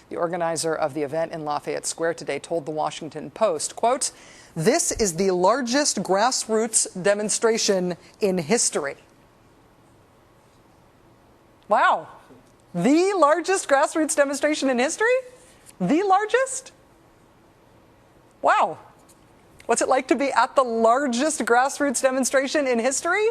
The organizer of the event in Lafayette Square today told the Washington Post, quote, "This is the largest grassroots demonstration in history." Wow. The largest grassroots demonstration in history? The largest? Wow. What's it like to be at the largest grassroots demonstration in history?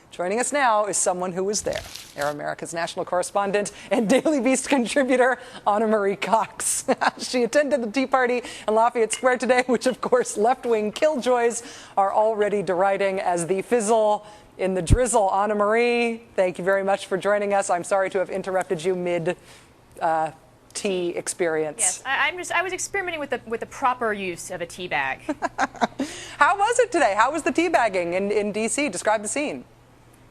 Joining us now is someone who was there. Air America's national correspondent and Daily Beast contributor, Marie Cox. She attended the Tea Party in Lafayette Square today, which, of course, left-wing killjoys are already deriding as the fizzle in the drizzle. Marie, thank you very much for joining us. I'm sorry to have interrupted you mid tea experience. Yes, I was experimenting with the proper use of a tea bag. How was it today? How was the teabagging in D.C.? Describe the scene.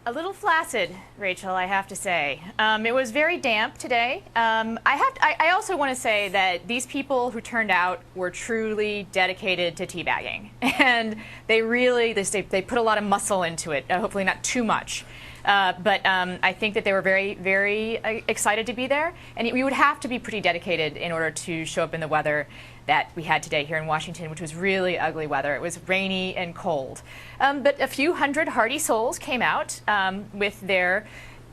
A little flaccid, Rachel, I have to say. It was very damp today. I also want to say that these people who turned out were truly dedicated to teabagging, and they really they put a lot of muscle into it. Hopefully not too much. But I think that they were very, very excited to be there, and we would have to be pretty dedicated in order to show up in the weather that we had today here in Washington, which was really ugly weather. It was rainy and cold. But a few hundred hardy souls came out with their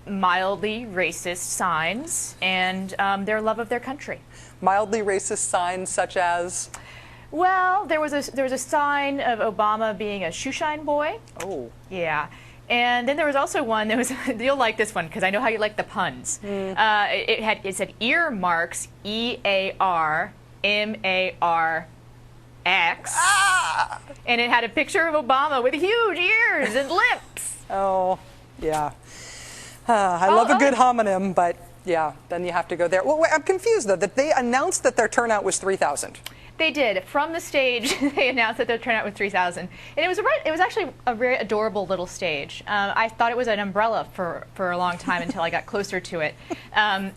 mildly racist signs and their love of their country. Mildly racist signs such as? Well, there was a sign of Obama being a shoeshine boy. Oh. Yeah. And then there was also one that was, you'll like this one because I know how you like the puns. It said earmarks, EARMARX, and it had a picture of Obama with huge ears and lips. Oh, yeah. I love a good homonym, but yeah, then you have to go there. Well, wait, I'm confused, though, that they announced that their turnout was 3,000. They did. From the stage, they announced that their turnout was 3,000. And it was actually a very adorable little stage. I thought it was an umbrella for a long time until I got closer to it.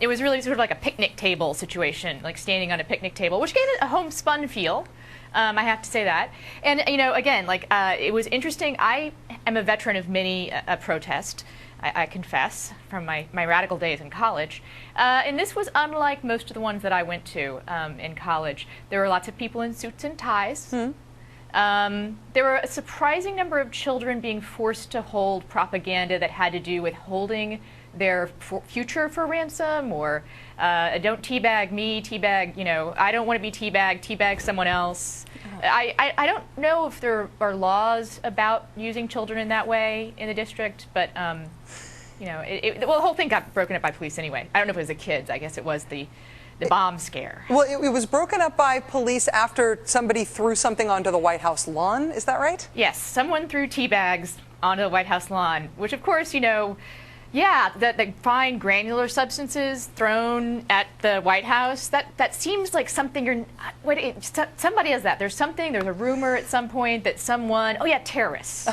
It was really sort of like a picnic table situation, like standing on a picnic table, which gave it a homespun feel. I have to say that. And, you know, again, like, it was interesting. I am a veteran of many a protest. I confess, from my radical days in college. And this was unlike most of the ones that I went to in college. There were lots of people in suits and ties. There were a surprising number of children being forced to hold propaganda that had to do with holding their future for ransom, or don't teabag me, teabag, you know, I don't want to be teabagged, teabag someone else. I don't know if there are laws about using children in that way in the district, but you know, well, the whole thing got broken up by police anyway. I don't know if it was the kids. I guess it was the bomb scare. Well, it was broken up by police after somebody threw something onto the White House lawn. Is that right? Yes, someone threw tea bags onto the White House lawn, which, of course, you know, yeah, the fine granular substances thrown at the White House, that seems like something somebody has that. There's a rumor at some point that someone, oh yeah, terrorists.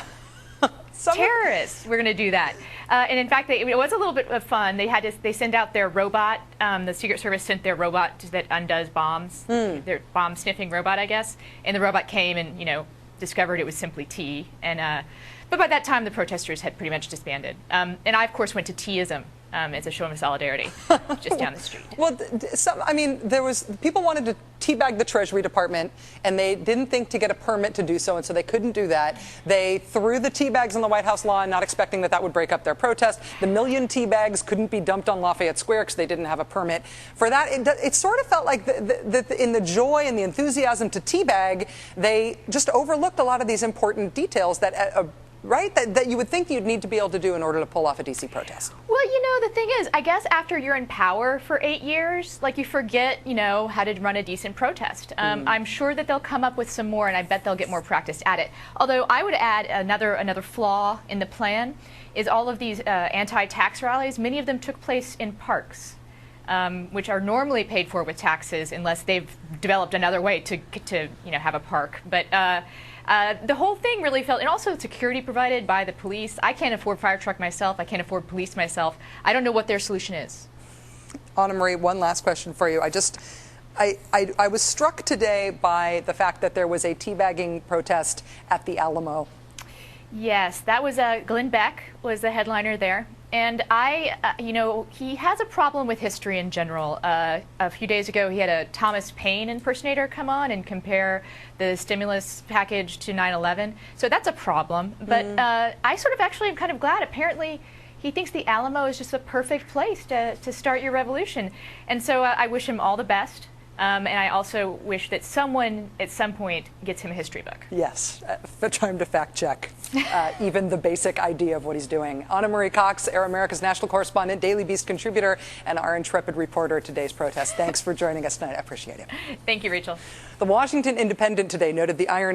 Terrorists were going to do that. And in fact, it was a little bit of fun. They sent out their robot. The Secret Service sent their robot that undoes bombs, their bomb sniffing robot, I guess. And the robot came and, you know, discovered it was simply tea. And but by that time, the protesters had pretty much disbanded. And I, of course, went to teaism as a show of solidarity, just down the street. Well, I mean, people wanted to teabag the Treasury Department, and they didn't think to get a permit to do so, and so they couldn't do that. They threw the tea bags on the White House lawn, not expecting that would break up their protest. The million tea bags couldn't be dumped on Lafayette Square because they didn't have a permit. For that, it sort of felt like in the joy and the enthusiasm to teabag, they just overlooked a lot of these important details that right? That you would think you'd need to be able to do in order to pull off a D.C. protest. Well, you know, the thing is, I guess after you're in power for 8 years, like, you forget, you know, how to run a decent protest. I'm sure that they'll come up with some more, and I bet they'll get more practice at it. Although I would add another flaw in the plan is all of these anti-tax rallies. Many of them took place in parks, which are normally paid for with taxes unless they've developed another way to you know, have a park. But the whole thing really felt, and also security provided by the police. I can't afford fire truck myself. I can't afford police myself. I don't know what their solution is. Marie, one last question for you. I was struck today by the fact that there was a teabagging protest at the Alamo. Yes, that was Glenn Beck was the headliner there. And he has a problem with history in general. A few days ago, he had a Thomas Paine impersonator come on and compare the stimulus package to 9/11. So that's a problem. But I sort of actually am kind of glad. Apparently, he thinks the Alamo is just the perfect place to start your revolution. And so I wish him all the best. And I also wish that someone at some point gets him a history book. Yes, time to fact check even the basic idea of what he's doing. Marie Cox, Air America's national correspondent, Daily Beast contributor, and our intrepid reporter at today's protest. Thanks for joining us tonight. I appreciate it. Thank you, Rachel. The Washington Independent today noted the irony